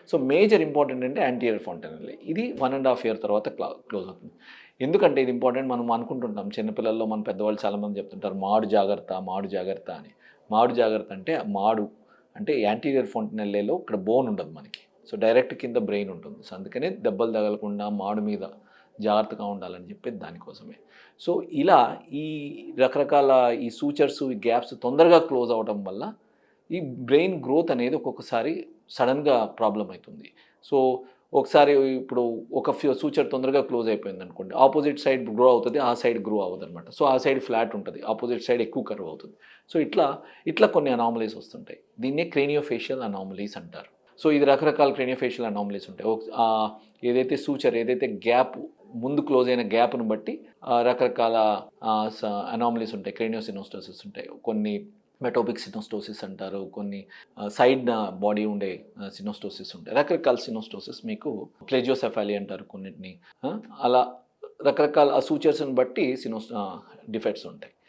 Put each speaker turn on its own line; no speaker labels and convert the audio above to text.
So major important అంటే anterior fontanelle ఇది 1.5 year తర్వాత క్లోజ్ అవుతుంది. ఎందుకంటే ఇది ఇంపార్టెంట్. మనం అనుకుంటుంటాం చిన్నపిల్లల్లో, మన పెద్దవాళ్ళు చాలామంది చెప్తుంటారు మాడు జాగ్రత్త, మాడు జాగ్రత్త అని. మాడు జాగ్రత్త అంటే మాడు అంటే యాంటీరియర్ ఫాంటనల్లేలో ఇక్కడ బోన్ ఉండదు మనకి. సో డైరెక్ట్ కింద బ్రెయిన్ ఉంటుంది. సో అందుకనే దెబ్బలు తగలకుండా మాడు మీద జాగ్రత్తగా ఉండాలని చెప్పేది దానికోసమే. సో ఇలా ఈ రకరకాల ఈ సూచర్స్, ఈ గ్యాప్స్ తొందరగా క్లోజ్ అవ్వడం వల్ల ఈ బ్రెయిన్ గ్రోత్ అనేది ఒక్కొక్కసారి సడన్గా ప్రాబ్లం అవుతుంది. సో ఒకసారి ఇప్పుడు ఒక సూచర్ తొందరగా క్లోజ్ అయిపోయింది అనుకోండి, ఆపోజిట్ సైడ్ గ్రో అవుతుంది, ఆ సైడ్ గ్రో అవ్వదు అనమాట. సో ఆ సైడ్ ఫ్లాట్ ఉంటుంది, ఆపోజిట్ సైడ్ ఎక్కువ కర్వ్ అవుతుంది. సో ఇట్లా కొన్ని అనామలీస్ వస్తుంటాయి. దీన్నే క్రేనియోఫేషియల్ అనామలీస్ అంటారు. సో ఇది రకరకాల క్రేనియోఫేషియల్ అనామలీస్ ఉంటాయి. ఏదైతే సూచర్, ఏదైతే గ్యాప్ ముందు క్లోజ్ అయిన గ్యాప్ను బట్టి రకరకాల అనామలీస్ ఉంటాయి. క్రేనియోసినోస్టోసిస్ ఉంటాయి, కొన్ని మెటోపిక్ సినోస్టోసిస్ అంటారు, కొన్ని సైడ్ బాడీ ఉండే సినోస్టోసిస్ ఉంటాయి. రకరకాల సినోస్టోసిస్ మీకు ప్లెజియోసెఫాలీ అంటారు కొన్నిటిని. అలా రకరకాల సూచర్స్ని బట్టి డిఫెక్ట్స్ ఉంటాయి.